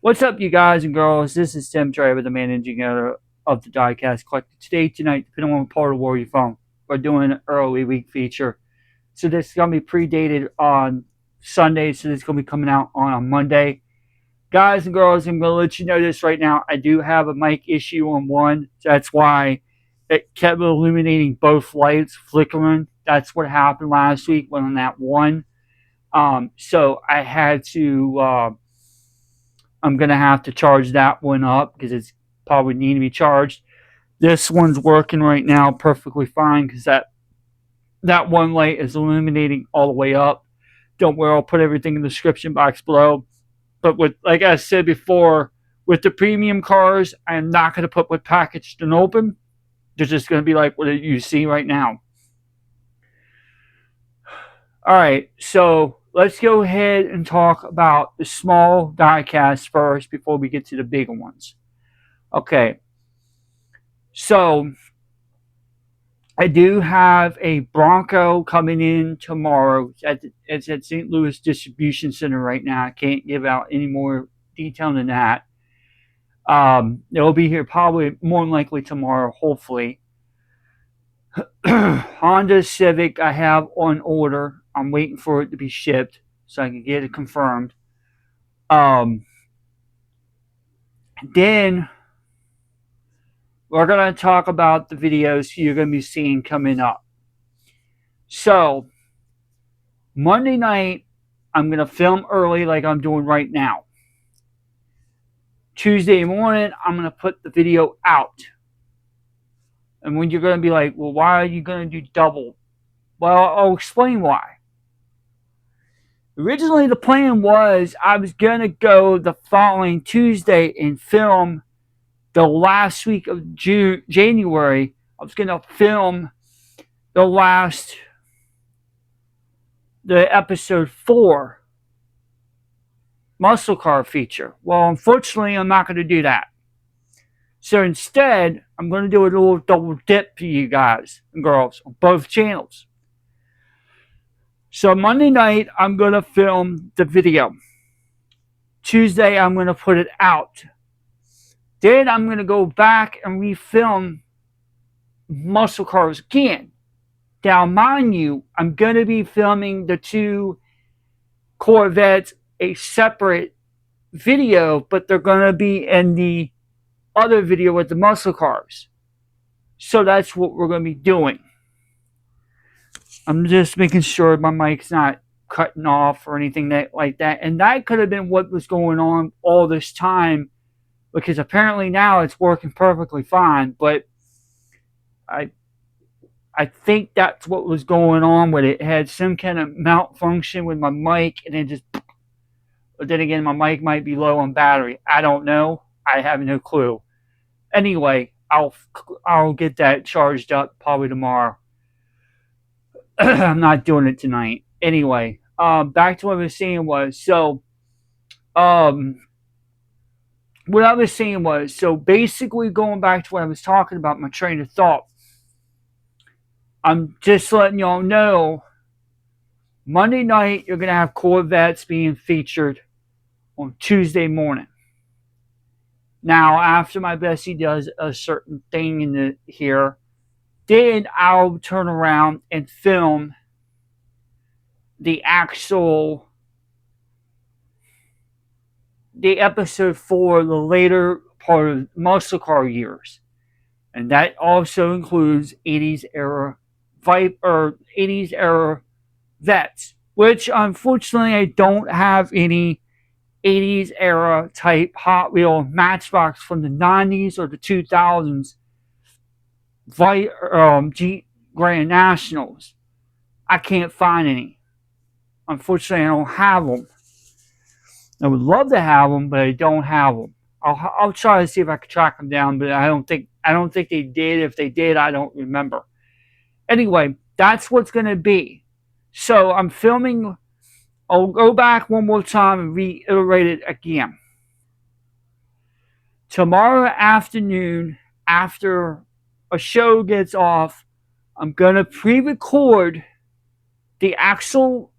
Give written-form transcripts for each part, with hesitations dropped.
What's up, you guys and girls? This is Tim Trey, the managing editor of the Diecast Collective. Tonight, depending on what part of the world you're from, we're doing an early week feature. So this is going to be predated on Sunday, so this is going to be coming out on a Monday. Guys and girls, I'm going to let you know this right now. I do have a mic issue on one. That's why it kept illuminating both lights, flickering. That's what happened last week when on that one. So I had to... I'm going to have to charge that one up because it's probably need to be charged. This one's working right now perfectly fine because that one light is illuminating all the way up. Don't worry, I'll put everything in the description box below. But with, like I said before, with the premium cars, I'm not going to put what packaged and open. They're just going to be like what you see right now. All right, so let's go ahead and talk about the small diecast first before we get to the bigger ones. Okay, so I do have a Bronco coming in tomorrow. It's at St. Louis Distribution Center right now. I can't give out any more detail than that. It'll be here probably more than likely tomorrow, hopefully. Honda Civic I have on order. I'm waiting for it to be shipped so I can get it confirmed. Then we're going to talk about the videos you're going to be seeing coming up. So, Monday night, I'm going to film early like I'm doing right now. Tuesday morning, I'm going to put the video out. And when you're going to be like, well, why are you going to do double? Well, I'll explain why. Originally, the plan was I was going to go the following Tuesday and film the last week of January. I was going to film the episode 4 muscle car feature. Well, unfortunately, I'm not going to do that. So instead, I'm going to do a little double dip for you guys and girls on both channels. So Monday night, I'm going to film the video. Tuesday, I'm going to put it out. Then I'm going to go back and refilm muscle cars again. Now, mind you, I'm going to be filming the 2 Corvettes a separate video, but they're going to be in the other video with the muscle cars. So that's what we're going to be doing. I'm just making sure my mic's not cutting off or anything like that. And that could have been what was going on all this time, because apparently now it's working perfectly fine. But I think that's what was going on with it. It had some kind of malfunction with my mic, and it just... But then again, my mic might be low on battery. I don't know. I have no clue. Anyway, I'll get that charged up probably tomorrow. I'm not doing it tonight. Anyway, back to what I was saying was, so, what I was saying was, so basically going back to what I was talking about, my train of thought, I'm just letting y'all know, Monday night, you're going to have Corvettes being featured on Tuesday morning. Now, after my bestie does a certain thing in here, then I'll turn around and film the episode 4, the later part of muscle car years. And that also includes 80s era vets, which unfortunately I don't have any 80s era type Hot Wheel Matchbox from the 90s or the 2000s Jeep Grand Nationals. I can't find any. Unfortunately, I don't have them. I would love to have them, but I don't have them. I'll try to see if I can track them down, but I don't think they did. If they did, I don't remember. Anyway, that's what's going to be. So I'm filming. I'll go back one more time and reiterate it again. Tomorrow afternoon, after a show gets off, I'm going to pre-record the actual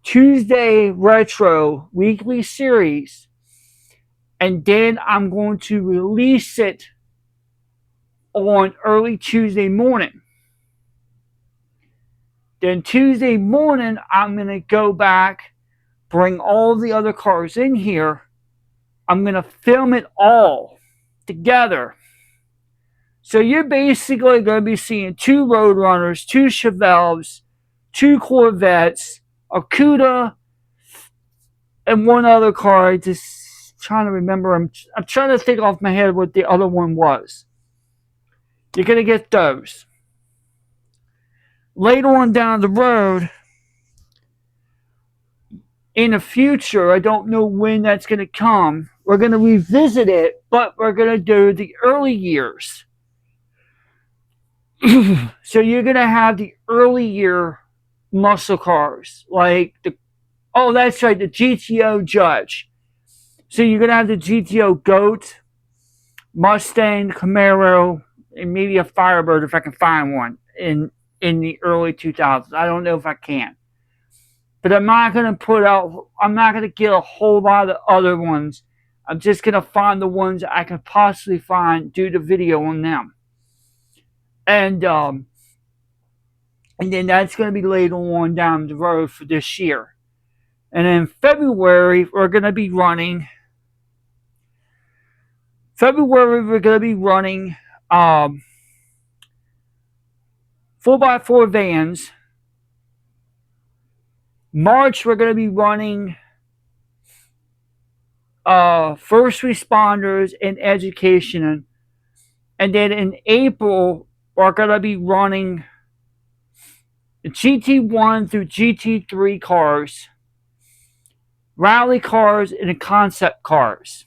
Tuesday Retro weekly series, and then I'm going to release it on early Tuesday morning. Then Tuesday morning, I'm going to go back, bring all the other cars in here. I'm going to film it all together. So you're basically going to be seeing 2 Roadrunners, 2 Chevelles, 2 Corvettes, a Cuda, and one other car. I just trying to remember. I'm trying to think off my head what the other one was. You're going to get those. Later on down the road, in the future, I don't know when that's going to come, we're going to revisit it, but we're going to do the early years. So you're going to have the early year muscle cars, like that's right, the GTO Judge. So you're going to have the GTO Goat, Mustang, Camaro, and maybe a Firebird if I can find one in the early 2000s. I don't know if I can. But I'm not going to get a whole lot of other ones. I'm just going to find the ones I can possibly find, do the video on them. And then that's going to be later on down the road for this year. And in February, we're going to be running 4x4 vans. March, we're going to be running first responders and education. And then in April, we're going to be running the GT1 through GT3 cars, rally cars, and the concept cars.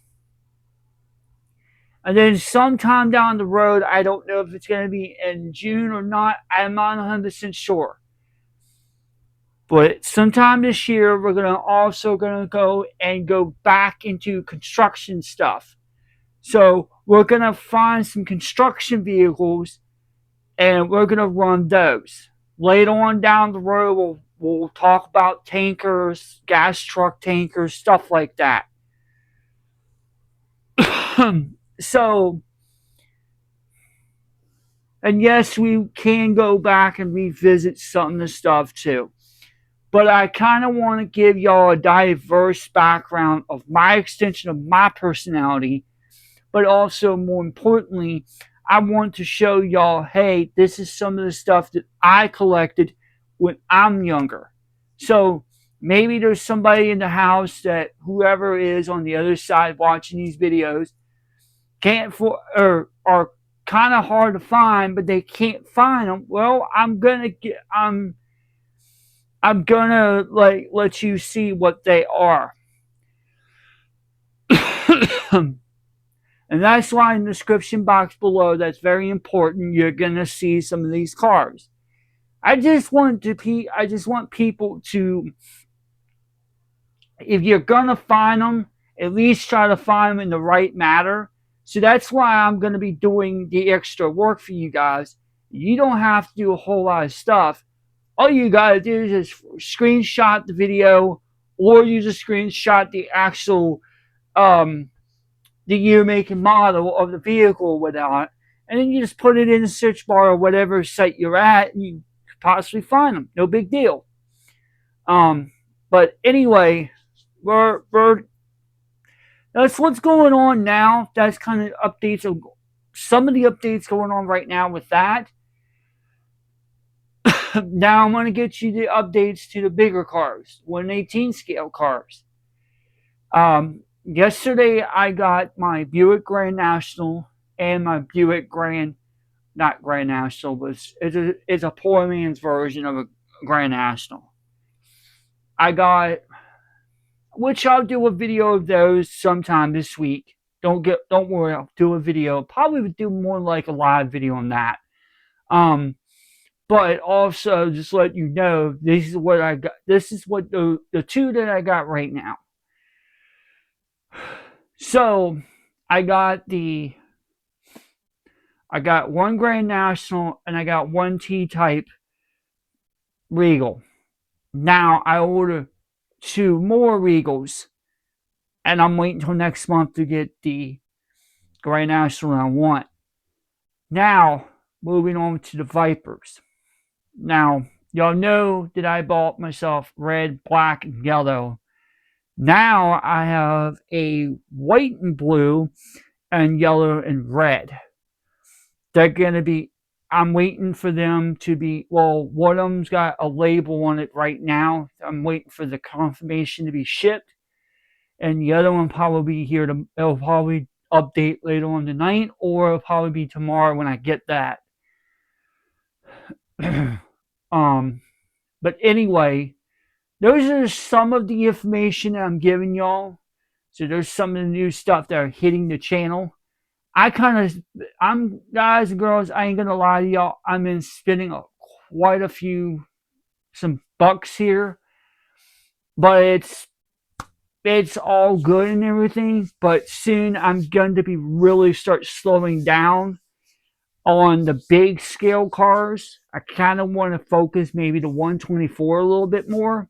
And then sometime down the road, I don't know if it's going to be in June or not. I'm not 100% sure. But sometime this year, we're also going to go back into construction stuff. So we're going to find some construction vehicles, and we're going to run those. Later on down the road, we'll talk about tankers, gas truck tankers, stuff like that. So, and yes, we can go back and revisit some of the stuff too. But I kind of want to give y'all a diverse background of my extension of my personality. But also, more importantly, I want to show y'all, hey, this is some of the stuff that I collected when I'm younger. So maybe there's somebody in the house that whoever is on the other side watching these videos are kind of hard to find, but they can't find them. Well, I'm gonna let you see what they are. And that's why in the description box below, that's very important. You're gonna see some of these cars. I just want people to, if you're gonna find them, at least try to find them in the right manner. So that's why I'm gonna be doing the extra work for you guys. You don't have to do a whole lot of stuff. All you gotta do is just screenshot the video, or you just screenshot the actual the year, make, and model of the vehicle or whatnot, and then you just put it in the search bar or whatever site you're at, and you possibly find them. No big deal. But anyway, that's what's going on now. That's kind of updates of some of the updates going on right now with that. Now I'm going to get you the updates to the bigger cars, 1/18 scale cars. Yesterday I got my Buick Grand National and my Buick not Grand National, but it's a poor man's version of a Grand National. Which I'll do a video of those sometime this week. Don't worry, I'll do a video. Probably do more like a live video on that. But also just let you know, this is what I got. This is what the two that I got right now. So I got one Grand National and I got one T-Type Regal. Now I ordered to more Regals, and I'm waiting until next month to get the Grand National I want. Now, moving on to the Vipers. Now, y'all know that I bought myself red, black, and yellow. Now I have a white and blue and yellow and red. They're gonna be. I'm waiting for them to be. Well, one of them's got a label on it right now. I'm waiting for the confirmation to be shipped, and the other one probably be here. It'll probably update later on tonight, or it'll probably be tomorrow when I get that. um, but anyway, those are some of the information that I'm giving y'all. So there's some of the new stuff that are hitting the channel. I'm guys and girls, I ain't gonna lie to y'all. I'm in spending quite a few, some bucks here, but it's all good and everything. But soon I'm going to be really start slowing down on the big scale cars. I kind of want to focus maybe the 124 a little bit more.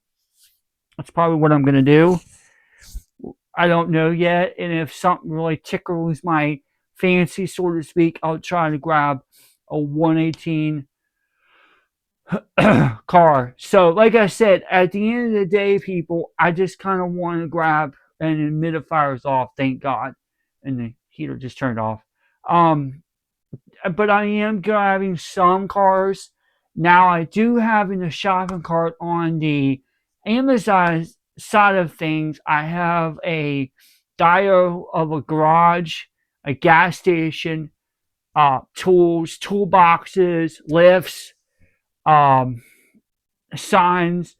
That's probably what I'm gonna do. I don't know yet, and if something really tickles my fancy, so to speak, I'll try to grab a 118 car. So, like I said, at the end of the day, people, I just kind of want to grab, and the humidifier's off, thank God, and the heater just turned off. Um, but I am grabbing some cars. Now, I do have in the shopping cart on the Amazon side of things, I have a dio of a garage, a gas station, tools, toolboxes, lifts, um, signs,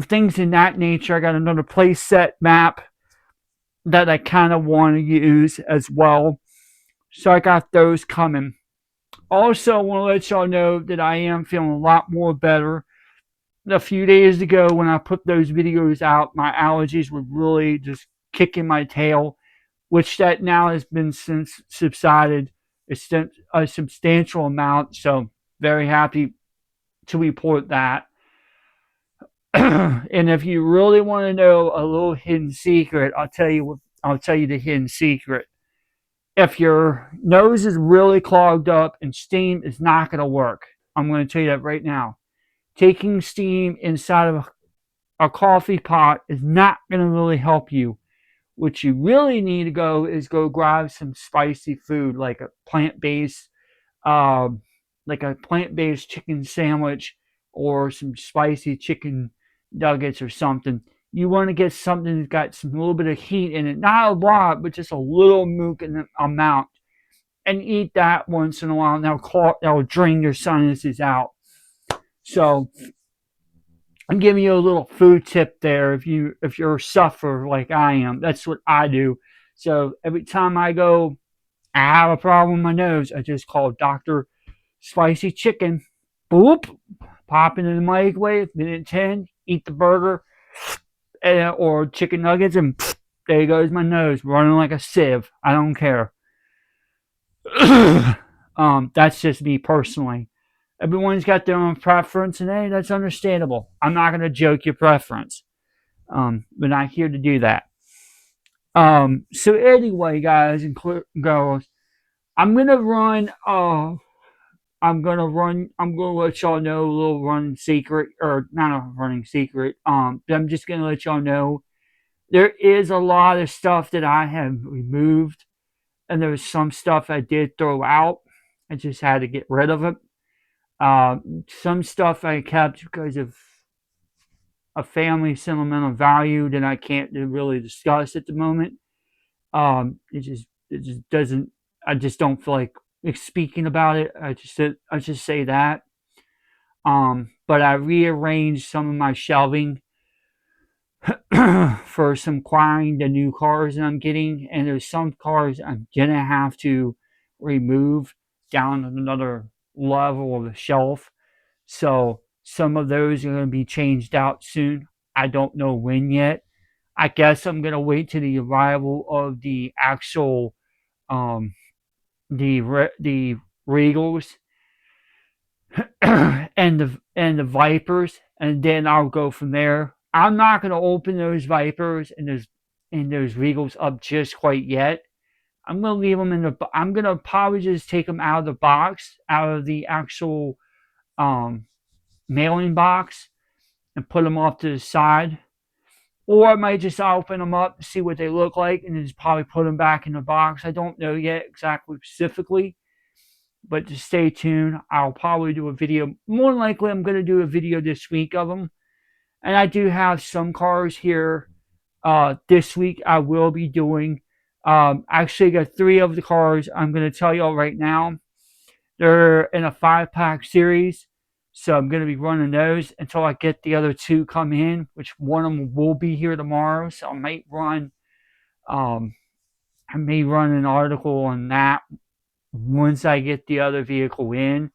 things in that nature. I got another place set map that I kind of want to use as well. So I got those coming. Also, I want to let y'all know that I am feeling a lot more better. A few days ago, when I put those videos out, my allergies were really just kicking my tail, which that now has been since subsided a substantial amount. So, very happy to report that. And if you really want to know a little hidden secret, I'll tell you the hidden secret. If your nose is really clogged up and steam is not going to work, I'm going to tell you that right now. Taking steam inside of a coffee pot is not going to really help you. What you really need to go is go grab some spicy food like a plant-based, um, chicken sandwich or some spicy chicken nuggets or something. You want to get something that's got some little bit of heat in it, not a lot, but just a little mook in the amount, and eat that once in a while. And that'll drain your sinuses out. So I'm giving you a little food tip there. If you're a sufferer like I am, that's what I do. So every time I have a problem with my nose, I just call Doctor Spicy Chicken. Boop, pop it in the microwave. Minute 10, eat the burger or chicken nuggets, and there goes my nose running like a sieve. I don't care. That's just me personally. Everyone's got their own preference, and hey, that's understandable. I'm not going to joke your preference. We're not here to do that. So anyway, guys and girls, I'm gonna run. I'm gonna let y'all know a little running secret, or not a running secret. I'm just gonna let y'all know there is a lot of stuff that I have removed, and there's some stuff I did throw out. I just had to get rid of it. Some stuff I kept because of a family sentimental value that I can't really discuss at the moment. It just doesn't. I just don't feel like speaking about it. I just say that. But I rearranged some of my shelving for some acquiring the new cars that I'm getting, and there's some cars I'm gonna have to remove down another level of the shelf. So some of those are going to be changed out soon. I don't know when yet. I guess I'm going to wait to the arrival of the actual um, the Regals and the Vipers, and then I'll go from there. I'm not going to open those Vipers and those Regals up just quite yet. I'm going to leave them in the. I'm going to probably just take them out of the box, out of the actual um, mailing box, and put them off to the side. Or I might just open them up, see what they look like, and just probably put them back in the box. I don't know yet exactly specifically, but just stay tuned. I'll probably do a video. More than likely, I'm going to do a video this week of them. And I do have some cars here this week I will be doing. Actually, got three of the cars I'm going to tell y'all right now. They're in a 5-pack series. So I'm going to be running those until I get the other two come in, which one of them will be here tomorrow. So um, I may run an article on that once I get the other vehicle in.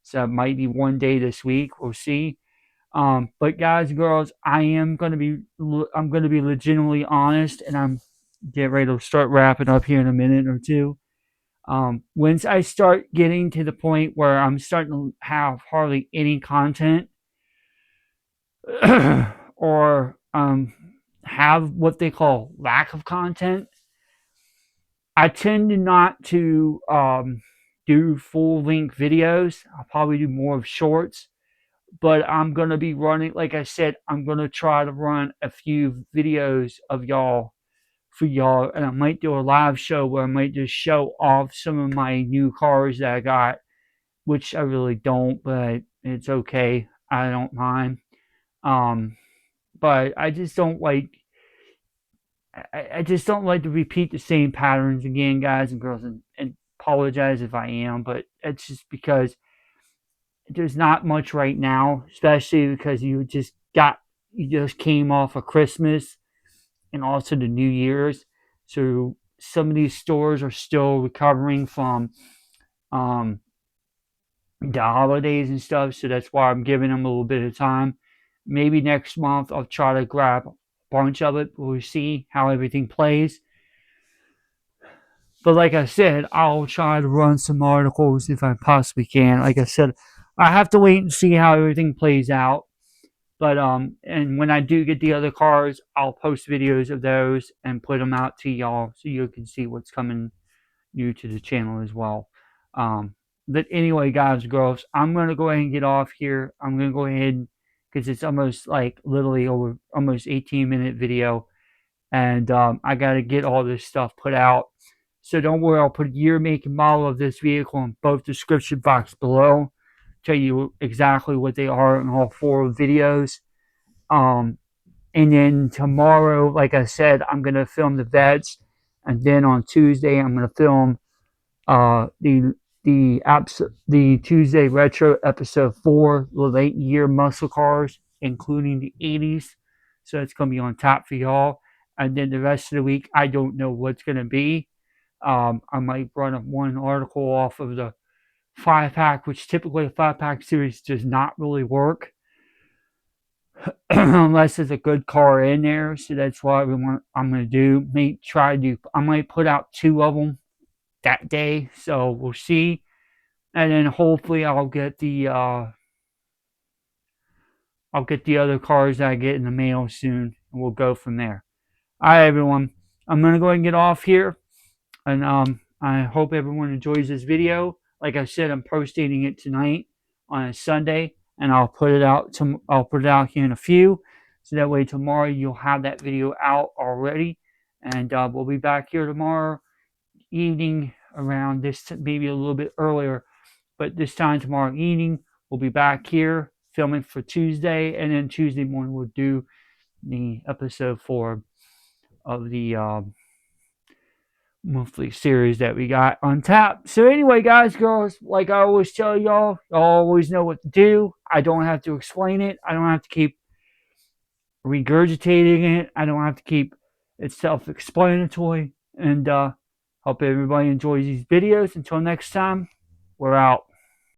So it might be one day this week. We'll see. But guys and girls, I'm gonna be legitimately honest, and I'm getting ready to start wrapping up here in a minute or two. Once I start getting to the point where I'm starting to have hardly any content, or have what they call lack of content, I tend to not to do full length videos. I'll probably do more of shorts. But I'm going to be running, like I said, I'm going to try to run a few videos of y'all for y'all. And I might do a live show where I might just show off some of my new cars that I got, which I really don't, but it's okay. I don't mind. Um, but I just don't like to repeat the same patterns again, guys and girls, and apologize if I am, but it's just because there's not much right now, especially because you just came off of Christmas and also the New Year's. So some of these stores are still recovering from um, the holidays and stuff. So that's why I'm giving them a little bit of time. Maybe next month I'll try to grab a bunch of it. We'll see how everything plays. But like I said, I'll try to run some articles if I possibly can. Like I said, I have to wait and see how everything plays out. But and when I do get the other cars, I'll post videos of those and put them out to y'all so you can see what's coming new to the channel as well. But anyway, guys, girls, I'm gonna go ahead and get off here. I'm gonna go ahead because it's almost like literally over almost 18-minute video, and I gotta get all this stuff put out. So don't worry, I'll put year, make, and model of this vehicle in both description box below. Tell you exactly what they are in all four videos. Um, and then tomorrow, like I said, I'm gonna film the vets, and then on Tuesday I'm gonna film the Tuesday retro episode 4, the late year muscle cars, including the 80s. So it's gonna be on top for y'all. And then the rest of the week, I don't know what's gonna be. I might run one article off of the 5-pack, which typically a 5-pack series does not really work unless there's a good car in there. So that's what I'm going to do. I might put out 2 of them that day. So we'll see. And then hopefully I'll get the other cars that I get in the mail soon, and we'll go from there. All right, everyone. I'm going to go ahead and get off here. And I hope everyone enjoys this video. Like I said, I'm posting it tonight on a Sunday, and I'll put it out here in a few, so that way tomorrow you'll have that video out already. And we'll be back here tomorrow evening around this, maybe a little bit earlier, but this time tomorrow evening we'll be back here filming for Tuesday, and then Tuesday morning we'll do the episode 4 of the monthly series that we got on tap. So anyway, guys, girls, like I always tell y'all always know what to do. I don't have to explain it. I don't have to keep regurgitating it. I don't have to keep it self-explanatory. And hope everybody enjoys these videos. Until next time, we're out.